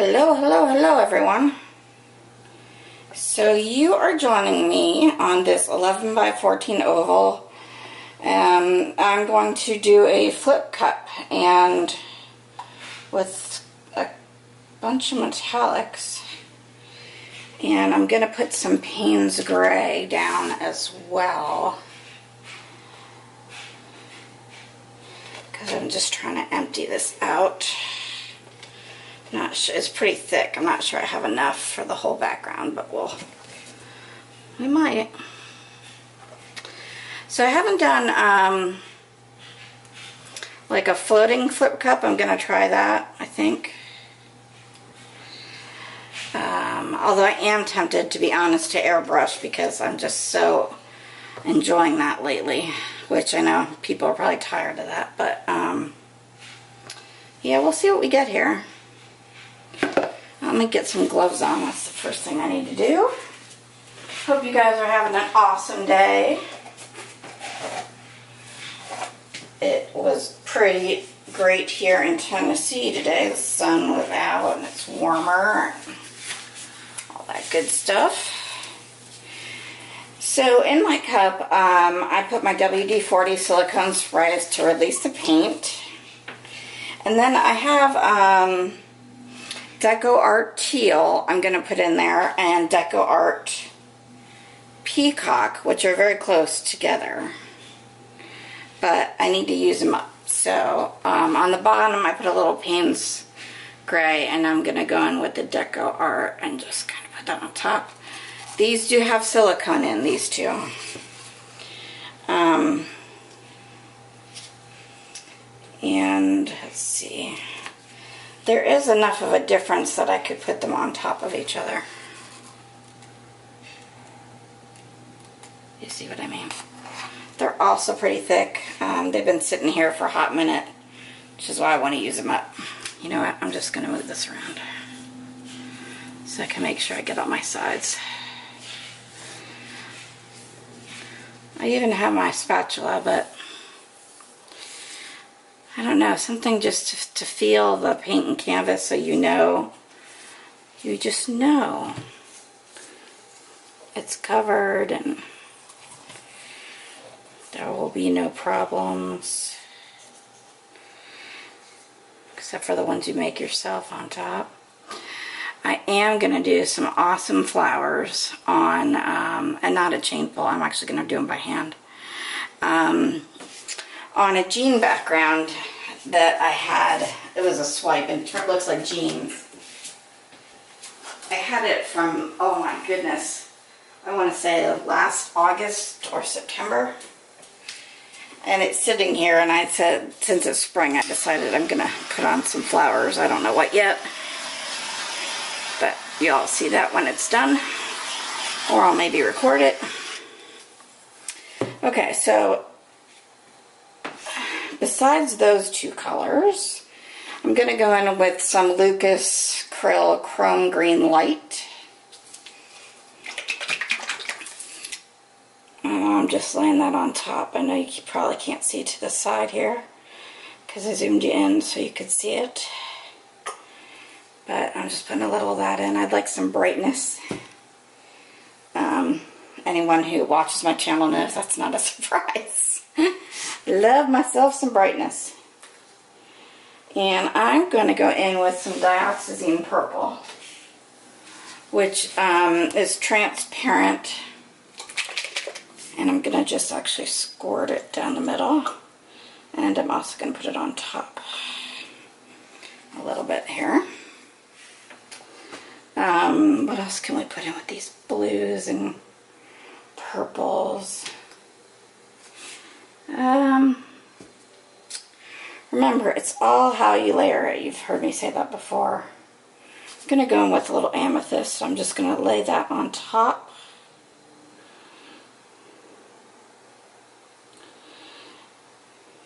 Hello, hello, hello everyone. So you are joining me on this 11 by 14 oval, and I'm going to do a flip cup and with a bunch of metallics, and I'm going to put some Payne's Gray down as well because I'm just trying to empty this out. Not sure, it's pretty thick. I'm not sure I have enough for the whole background, but we might. So I haven't done like a floating flip cup. I'm gonna try that, I think. Although I am tempted, to be honest, to airbrush because I'm just so enjoying that lately, which I know people are probably tired of that, but yeah, we'll see what we get here. Let me get some gloves on. That's the first thing I need to do. Hope you guys are having an awesome day. It was pretty great here in Tennessee today. The sun was out and it's warmer and all that good stuff. So in my cup, I put my WD-40 silicone sprays to release the paint. And then I have Deco Art Teal I'm going to put in there, and Deco Art Peacock, which are very close together. But I need to use them up. So on the bottom I put a little Payne's Gray, and I'm going to go in with the Deco Art and just kind of put that on top. These do have silicone in, these two. And let's see. There is enough of a difference that I could put them on top of each other. You see what I mean? They're also pretty thick. They've been sitting here for a hot minute, which is why I want to use them up. You know what? I'm just going to move this around so I can make sure I get on my sides. I even have my spatula, but I don't know, something just to feel the paint and canvas so you know, you just know it's covered and there will be no problems, except for the ones you make yourself on top. I am going to do some awesome flowers on, and not a chain pull, I'm actually going to do them by hand. On a jean background that I had. It was a swipe and it looks like jeans. I had it from, oh my goodness, I want to say last August or September. And it's sitting here, and I said, since it's spring, I decided I'm going to put on some flowers. I don't know what yet, but y'all see that when it's done, or I'll maybe record it. Okay, so besides those two colors, I'm going to go in with some Lucas Krill Chrome Green Light. And I'm just laying that on top. I know you probably can't see to the side here because I zoomed you in so you could see it. But I'm just putting a little of that in. I'd like some brightness. Anyone who watches my channel knows that's not a surprise. Love myself some brightness. And I'm going to go in with some dioxazine purple, which is transparent. And I'm going to just actually squirt it down the middle. And I'm also going to put it on top a little bit here. What else can we put in with these blues and purples? Remember, it's all how you layer it. You've heard me say that before. I'm going to go in with a little amethyst. So I'm just going to lay that on top.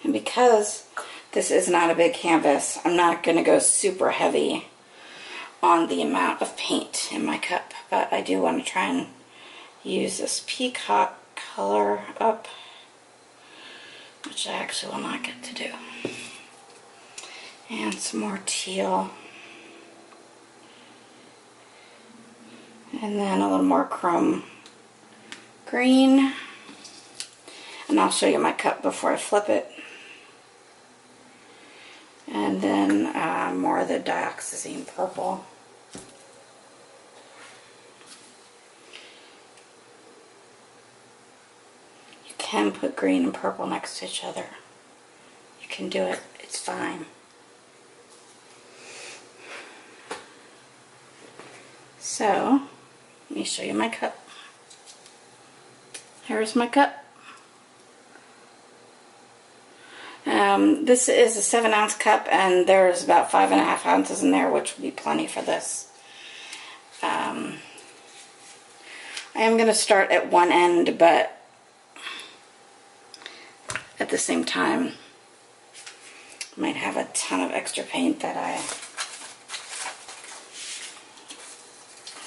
And because this is not a big canvas, I'm not going to go super heavy on the amount of paint in my cup. But I do want to try and use this peacock color up, which I actually will not get to do. And some more teal. And then a little more chrome green. And I'll show you my cup before I flip it. And then more of the dioxazine purple. You can put green and purple next to each other. You can do it. It's fine. So, let me show you my cup. Here's my cup. This is a 7-ounce cup, and there's about 5.5 ounces in there, which will be plenty for this. I am going to start at one end, but at the same time, I might have a ton of extra paint that I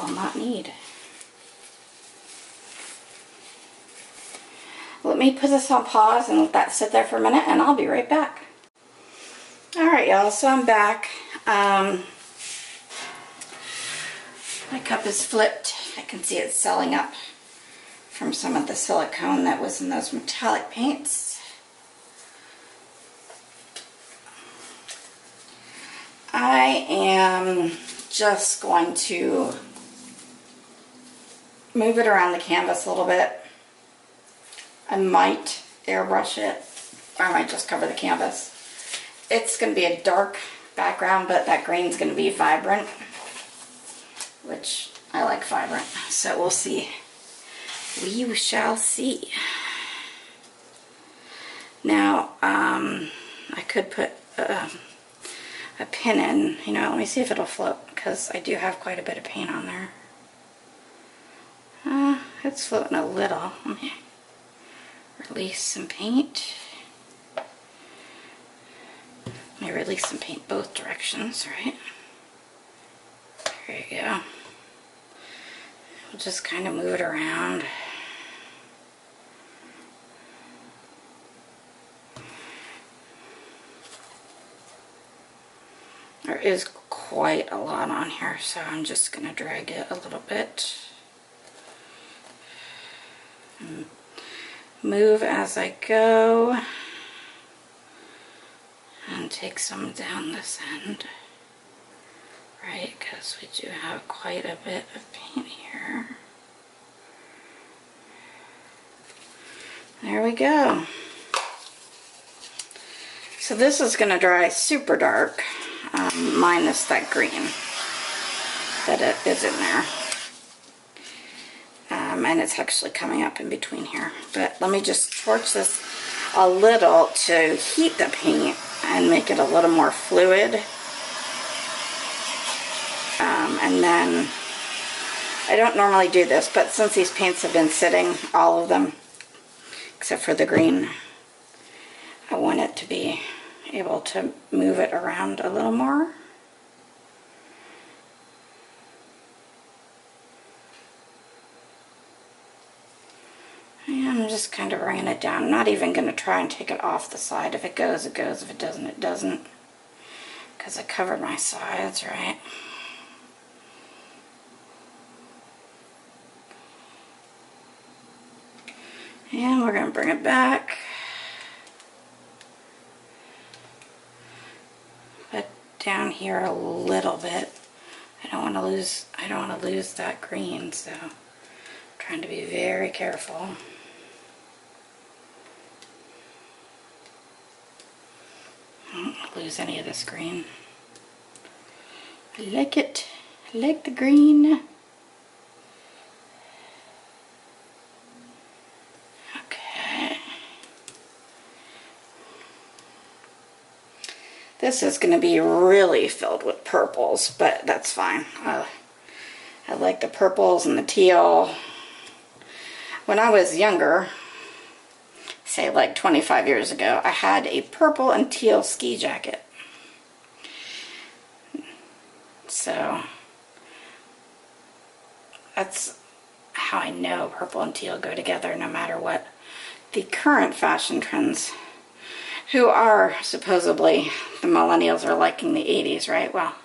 will not need. Let me put this on pause and let that sit there for a minute, and I'll be right back. Alright, y'all, so I'm back. My cup is flipped. I can see it selling up from some of the silicone that was in those metallic paints. I am just going to move it around the canvas a little bit. I might airbrush it, or I might just cover the canvas. It's going to be a dark background, but that green's going to be vibrant, which I like vibrant, so we'll see. We shall see. Now, I could put a pin in, you know, let me see if it'll float, because I do have quite a bit of paint on there. It's floating a little. Let me release some paint. Let me release some paint both directions, right? There you go. We'll just kind of move it around. There is quite a lot on here, so I'm just going to drag it a little bit. And move as I go. And take some down this end. Right, because we do have quite a bit of paint here. There we go. So this is going to dry super dark, minus that green that it is in there. And it's actually coming up in between here. But let me just torch this a little to heat the paint and make it a little more fluid. And then, I don't normally do this, but since these paints have been sitting, all of them, except for the green, I want it to be able to move it around a little more. And I'm just kind of bringing it down. I'm not even going to try and take it off the side. If it goes, it goes. If it doesn't, it doesn't. Because I covered my sides, right? And we're going to bring it back. But down here a little bit. I don't want to lose that green, so I'm trying to be very careful. I don't want to lose any of this green. I like it. I like the green. This is going to be really filled with purples, but that's fine. I like the purples and the teal. When I was younger, say like 25 years ago, I had a purple and teal ski jacket. So that's how I know purple and teal go together no matter what the current fashion trends, who are supposedly the millennials, are liking the 80s, right? Well,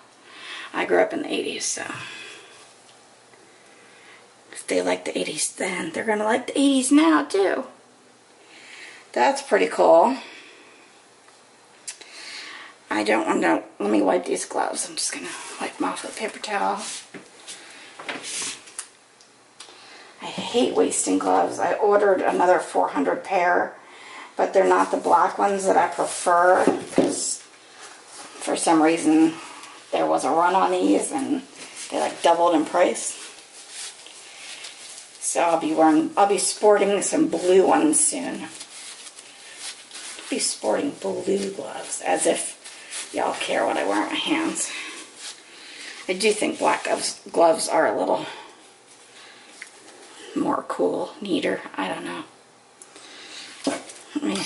I grew up in the 80s, so. If they like the 80s then, they're gonna like the 80s now too. That's pretty cool. I don't want to, let me wipe these gloves. I'm just gonna wipe them off with a paper towel. I hate wasting gloves. I ordered another 400 pair, but they're not the black ones that I prefer because for some reason there was a run on these and they like doubled in price. So I'll be sporting some blue ones soon. I'll be sporting blue gloves, as if y'all care what I wear on my hands. I do think black gloves are a little more cool, neater. I don't know. Let me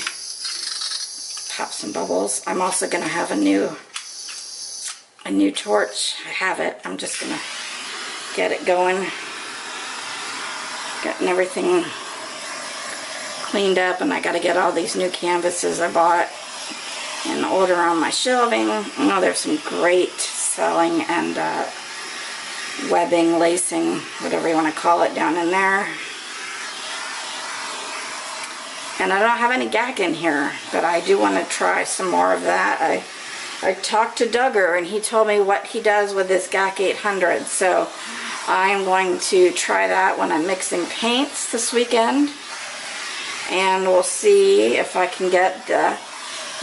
pop some bubbles. I'm also gonna have a new torch. I have it. I'm just gonna get it going. Getting everything cleaned up, and I gotta get all these new canvases I bought in order on my shelving. You know, there's some great selling and webbing, lacing, whatever you want to call it, down in there. And I don't have any gack in here, but I do want to try some more of that. I talked to Duggar and he told me what he does with this GAC 800, so I'm going to try that when I'm mixing paints this weekend, and we'll see if I can get the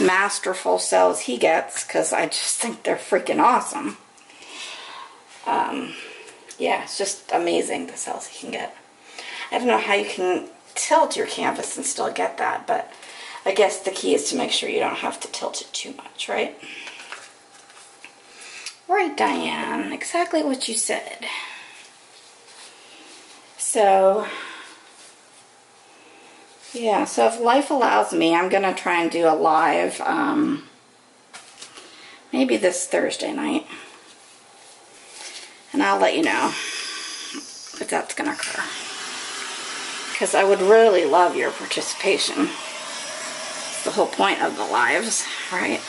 masterful cells he gets, because I just think they're freaking awesome. Yeah, it's just amazing the cells he can get. I don't know how you can tilt your canvas and still get that, but I guess the key is to make sure you don't have to tilt it too much, right? Right, Diane, exactly what you said. So, yeah, so if life allows me, I'm going to try and do a live, maybe this Thursday night. And I'll let you know if that's going to occur. Because I would really love your participation. It's the whole point of the lives, right?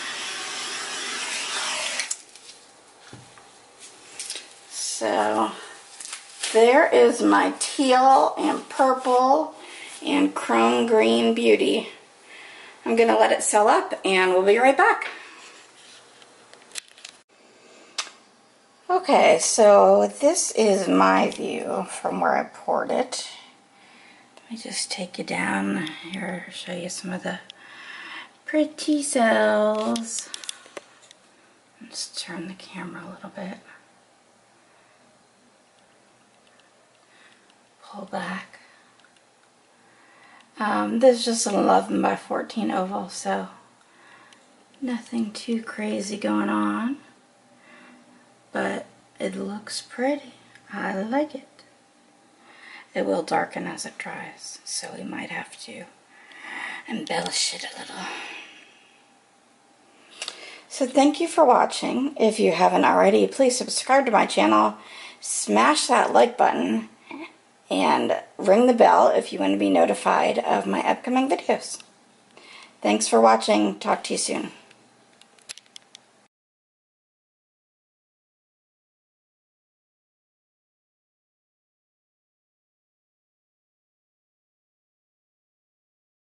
So, there is my teal and purple and chrome green beauty. I'm going to let it sell up and we'll be right back. Okay, so this is my view from where I poured it. Let me just take you down here, show you some of the pretty cells. Let's turn the camera a little bit. Pull back. This is just an 11 by 14 oval, so nothing too crazy going on, but it looks pretty. I like it. It will darken as it dries, so we might have to embellish it a little. So thank you for watching. If you haven't already, please subscribe to my channel, smash that like button, and ring the bell if you want to be notified of my upcoming videos. Thanks for watching. Talk to you soon.